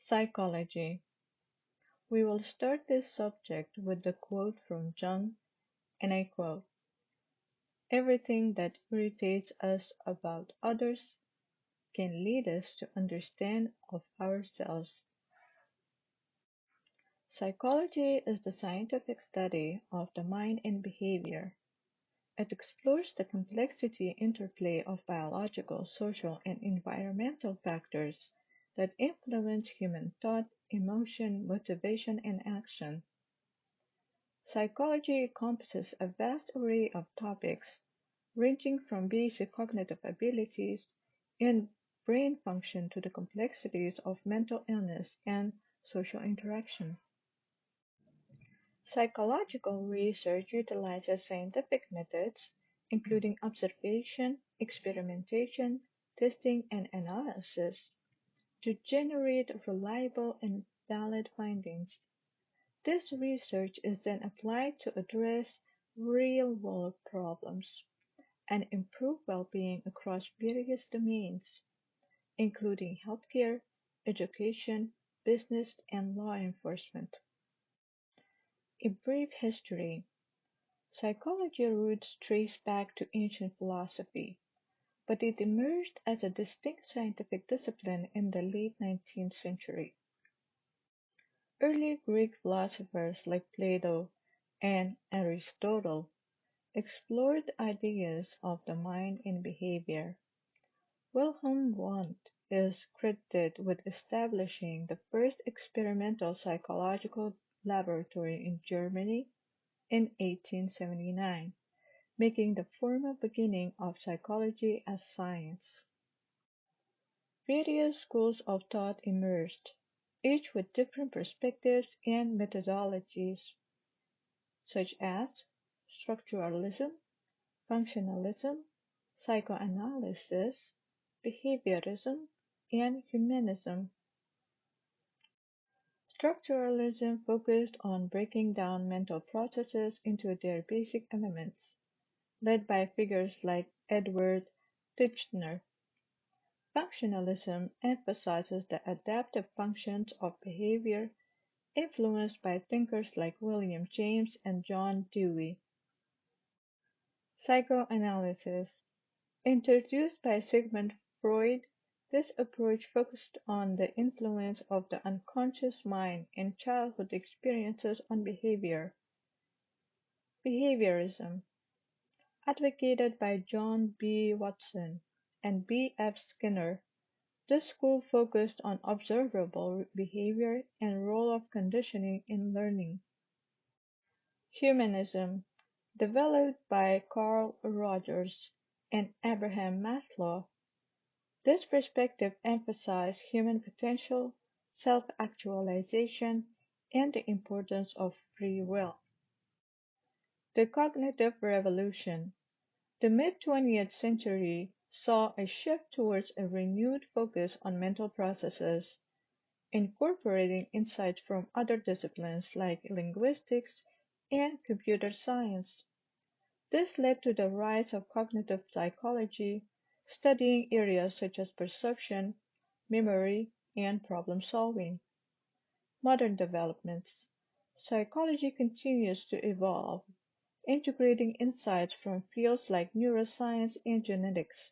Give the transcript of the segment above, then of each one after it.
Psychology. We will start this subject with the quote from Jung, and I quote, "Everything that irritates us about others can lead us to understand of ourselves." Psychology is the scientific study of the mind and behavior. It explores the complexity interplay of biological, social, and environmental factors that influence human thought, emotion, motivation, and action. Psychology encompasses a vast array of topics, ranging from basic cognitive abilities and brain function to the complexities of mental illness and social interaction. Psychological research utilizes scientific methods, including observation, experimentation, testing, and analysis, to generate reliable and valid findings. This research is then applied to address real-world problems and improve well-being across various domains, including healthcare, education, business, and law enforcement. A brief history. Psychology roots trace back to ancient philosophy, but it emerged as a distinct scientific discipline in the late 19th century. Early Greek philosophers like Plato and Aristotle explored ideas of the mind and behavior. Wilhelm Wundt is credited with establishing the first experimental psychological laboratory in Germany in 1879, making the formal beginning of psychology as science. Various schools of thought emerged, each with different perspectives and methodologies, such as structuralism, functionalism, psychoanalysis, behaviorism, and humanism. Structuralism focused on breaking down mental processes into their basic elements, led by figures like Edward Titchener. Functionalism emphasizes the adaptive functions of behavior, influenced by thinkers like William James and John Dewey. Psychoanalysis. Introduced by Sigmund Freud, this approach focused on the influence of the unconscious mind and childhood experiences on behavior. Behaviorism, advocated by John B. Watson and B. F. Skinner, this school focused on observable behavior and role of conditioning in learning. Humanism, developed by Carl Rogers and Abraham Maslow, this perspective emphasized human potential, self-actualization, and the importance of free will. The cognitive revolution. The mid-20th century saw a shift towards a renewed focus on mental processes, incorporating insights from other disciplines like linguistics and computer science. This led to the rise of cognitive psychology, studying areas such as perception, memory, and problem-solving. Modern developments. Psychology continues to evolve, integrating insights from fields like neuroscience and genetics,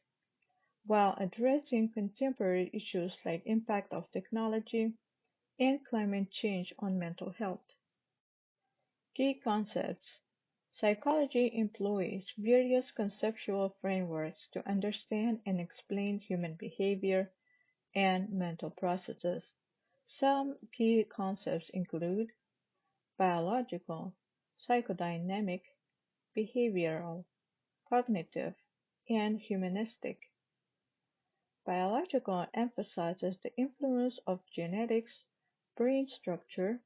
while addressing contemporary issues like impact of technology and climate change on mental health. Key concepts. Psychology employs various conceptual frameworks to understand and explain human behavior and mental processes. Some key concepts include biological, psychodynamic, behavioral, cognitive, and humanistic. Biological emphasizes the influence of genetics, brain structure,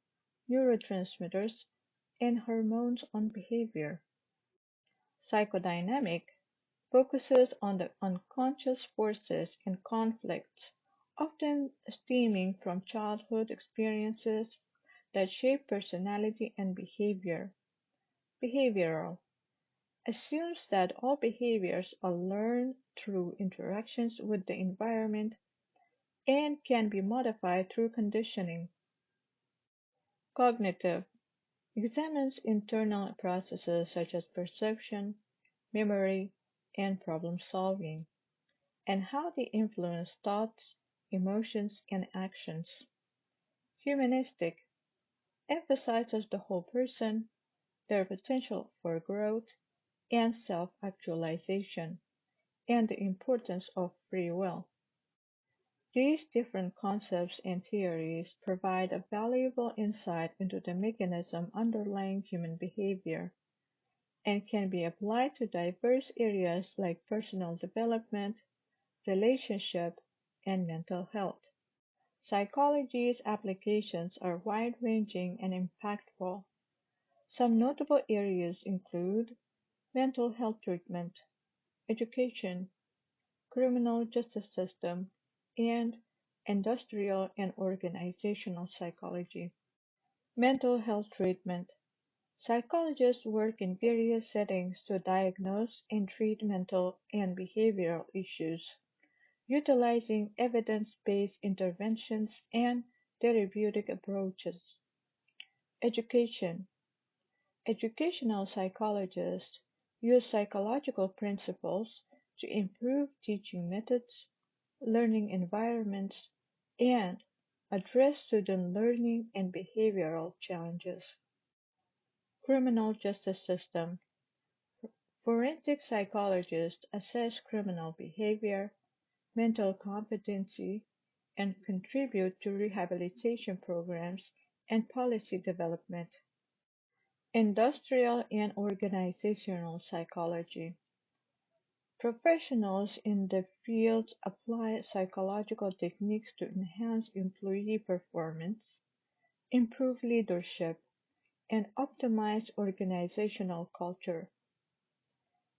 neurotransmitters, and hormones on behavior. Psychodynamic focuses on the unconscious forces and conflicts, often stemming from childhood experiences that shape personality and behavior. Behavioral assumes that all behaviors are learned through interactions with the environment, and can be modified through conditioning. Cognitive examines internal processes such as perception, memory, and problem solving, and how they influence thoughts, emotions, and actions. Humanistic emphasizes the whole person, their potential for growth and self actualization, and the importance of free will. These different concepts and theories provide a valuable insight into the mechanism underlying human behavior and can be applied to diverse areas like personal development, relationship, and mental health. Psychology's applications are wide-ranging and impactful. Some notable areas include mental health treatment, education, criminal justice system, and industrial and organizational psychology. Mental health treatment. Psychologists work in various settings to diagnose and treat mental and behavioral issues, utilizing evidence-based interventions and therapeutic approaches. Education. Educational psychologists use psychological principles to improve teaching methods, learning environments, and address student learning and behavioral challenges. Criminal justice system. Forensic psychologists assess criminal behavior, mental competency, and contribute to rehabilitation programs and policy development. Industrial and organizational psychology. Professionals in the field apply psychological techniques to enhance employee performance, improve leadership, and optimize organizational culture.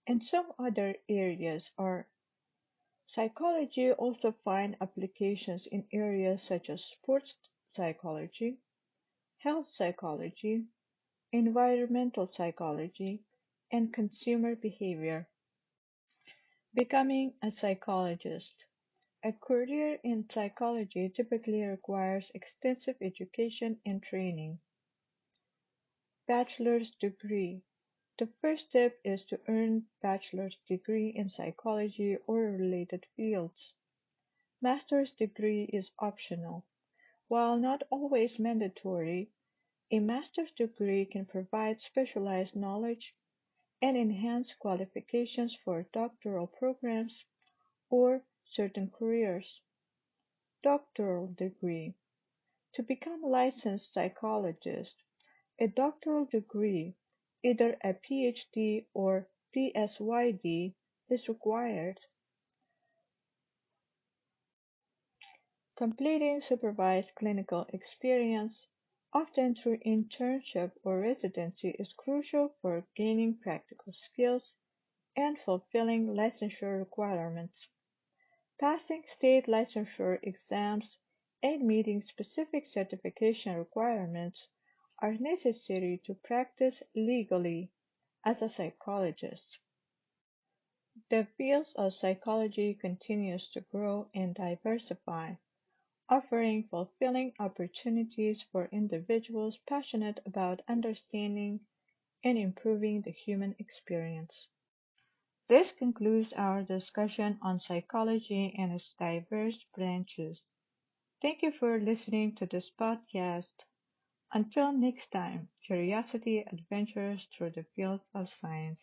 And some other areas are psychology also find applications in areas such as sports psychology, health psychology, environmental psychology, and consumer behavior. Becoming a psychologist. A career in psychology typically requires extensive education and training. Bachelor's degree. The first step is to earn bachelor's degree in psychology or related fields. Master's degree is optional. While not always mandatory, a master's degree can provide specialized knowledge and enhance qualifications for doctoral programs or certain careers. Doctoral degree. To become a licensed psychologist, a doctoral degree, either a PhD or PsyD, is required. Completing supervised clinical experience, often through internship or residency, is crucial for gaining practical skills and fulfilling licensure requirements. Passing state licensure exams and meeting specific certification requirements are necessary to practice legally as a psychologist. The field of psychology continues to grow and diversify, offering fulfilling opportunities for individuals passionate about understanding and improving the human experience. This concludes our discussion on psychology and its diverse branches. Thank you for listening to this podcast. Until next time, curiosity adventures through the fields of science.